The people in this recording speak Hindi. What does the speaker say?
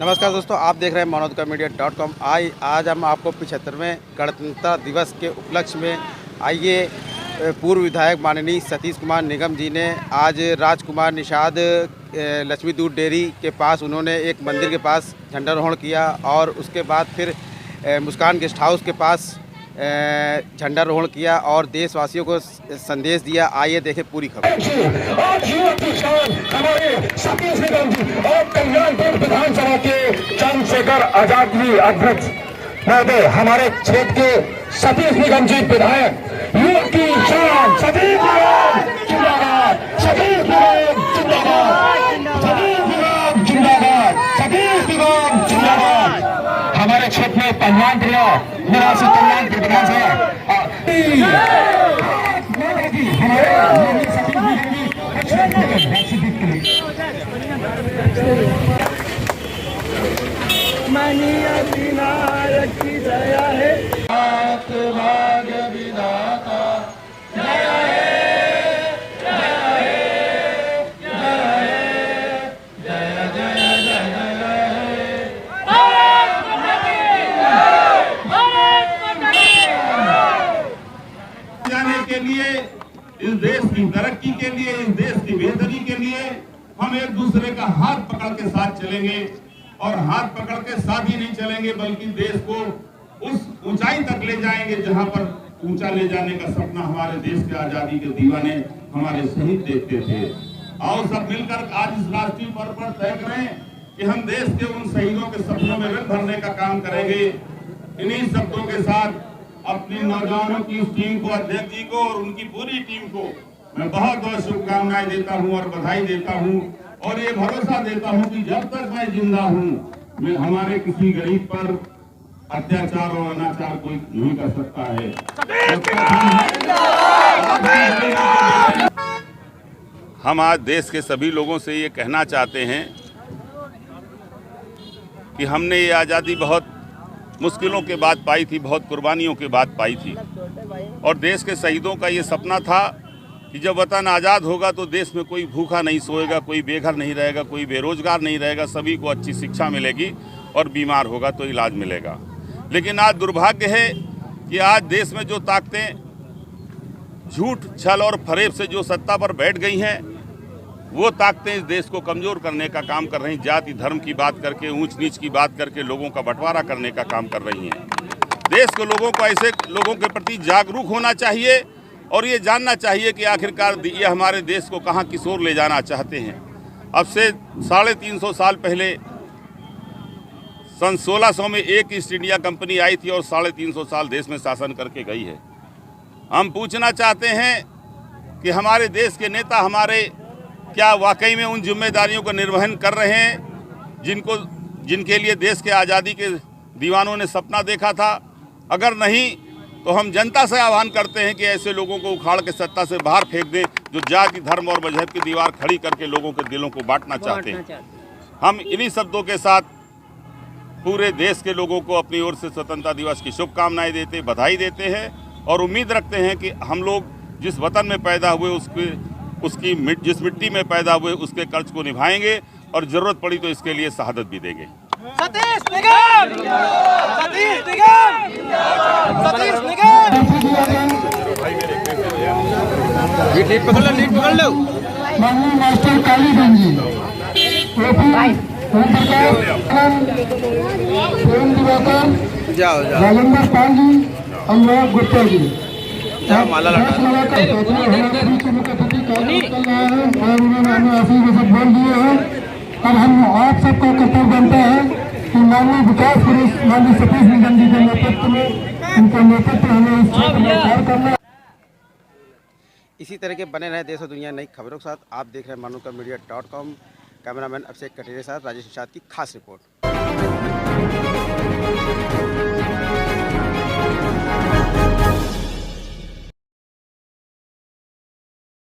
नमस्कार दोस्तों, आप देख रहे हैं मनोदकामीडिया.com। आज हम आपको 75वें गणतंत्र दिवस के उपलक्ष्य में आइए पूर्व विधायक माननीय सतीश कुमार निगम जी ने आज राजकुमार निषाद लक्ष्मी दूध डेयरी के पास उन्होंने एक मंदिर के पास झंडारोहण किया और उसके बाद फिर मुस्कान गेस्ट हाउस के पास झंडारोहण किया और देशवासियों को संदेश दिया। आइए देखें पूरी खबर। हमारे सतीश निगम जी और कल्याणपुर विधानसभा के चंद्रशेखर आजाद जी अध्यक्ष महोदय, हमारे क्षेत्र के सतीश निगम जी विधायक, युवक की शान सतीश निगम जिंदाबाद, सतीश निगम जिंदाबाद, सतीश निगम जिंदाबाद, सतीश निगम जिंदाबाद। हमारे क्षेत्र में कल्याणपुर निवासी कल्याणपुर विधानसभा माननीय विनायक की दया है, भाग्य विधाता जय है, जय है, जय है, जय जय जय जय भारत माता की जय, भारत माता की जाने के लिए, इस देश की तरक्की के लिए, इस देश की बेहतरी के लिए हम एक दूसरे का हाथ पकड़ के साथ चलेंगे और हाथ पकड़ के साथ ही नहीं चलेंगे बल्कि देश को उस ऊंचाई तक ले जाएंगे जहां पर ऊंचा ले जाने का सपना हमारे देश के आजादी के दीवाने हमारे शहीद देखते थे। आओ सब मिलकर आज इस राष्ट्रीय पर्व पर तय करें कि हम देश के उन शहीदों के सपनों में रंग भरने का काम करेंगे। इन्हीं शब्दों के साथ अपनी नौजवानों की उस टीम को, अध्यक्ष जी को और उनकी पूरी टीम को मैं बहुत बहुत शुभकामनाएं देता हूं और बधाई देता हूं और ये भरोसा देता हूं कि जब तक मैं जिंदा हूं मैं हमारे किसी गरीब पर अत्याचार और अनाचार कोई नहीं कर सकता है। हम आज देश के सभी लोगों से ये कहना चाहते हैं कि हमने ये आज़ादी बहुत मुश्किलों के बाद पाई थी, बहुत कुर्बानियों के बाद पाई थी और देश के शहीदों का ये सपना था कि जब वतन आज़ाद होगा तो देश में कोई भूखा नहीं सोएगा, कोई बेघर नहीं रहेगा, कोई बेरोजगार नहीं रहेगा, सभी को अच्छी शिक्षा मिलेगी और बीमार होगा तो इलाज मिलेगा। लेकिन आज दुर्भाग्य है कि आज देश में जो ताकतें झूठ, छल और फरेब से जो सत्ता पर बैठ गई हैं, वो ताकतें इस देश को कमज़ोर करने का काम कर रही हैं। जाति धर्म की बात करके, ऊंच नीच की बात करके लोगों का बंटवारा करने का काम कर रही हैं। देश के लोगों को ऐसे लोगों के प्रति जागरूक होना चाहिए और ये जानना चाहिए कि आखिरकार ये हमारे देश को कहाँ किस ओर ले जाना चाहते हैं। अब से 350 साल पहले सन 1600 में एक ईस्ट इंडिया कंपनी आई थी और 350 साल देश में शासन करके गई है। हम पूछना चाहते हैं कि हमारे देश के नेता हमारे क्या वाकई में उन जिम्मेदारियों का निर्वहन कर रहे हैं जिनके लिए देश के आज़ादी के दीवानों ने सपना देखा था? अगर नहीं तो हम जनता से आह्वान करते हैं कि ऐसे लोगों को उखाड़ के सत्ता से बाहर फेंक दें जो जाति धर्म और मजहब की दीवार खड़ी करके लोगों के दिलों को बांटना चाहते हैं। हम इन्हीं शब्दों के साथ पूरे देश के लोगों को अपनी ओर से स्वतंत्रता दिवस की शुभकामनाएं देते, बधाई देते हैं और उम्मीद रखते हैं कि हम लोग जिस वतन में पैदा हुए जिस मिट्टी में पैदा हुए उसके कर्ज को निभाएंगे और ज़रूरत पड़ी तो इसके लिए शहादत भी देंगे। सतीश निगम, सतीश निगम, सतीश निगम। लीड पकड़ लो। माननीय मास्टर कालीगंज जी, जाओ राजेंद्र पाल जी, अनुराग गुप्ता जी, माला बोल दिए हैं। अब हम आप सबका कर्तव्य बनता है कि माननीय विकास पुरुष माननीय सतीश निगम जी के नेतृत्व में, उनका नेतृत्व हमें इस क्षेत्र में कार्य करना। इसी तरह के बने रहे देश और दुनिया नई खबरों के साथ। आप देख रहे हैं मनोदकामीडिया.com। कैमरामैन अभिषेक कटेरे के साथ राजेश निषाद की खास रिपोर्ट।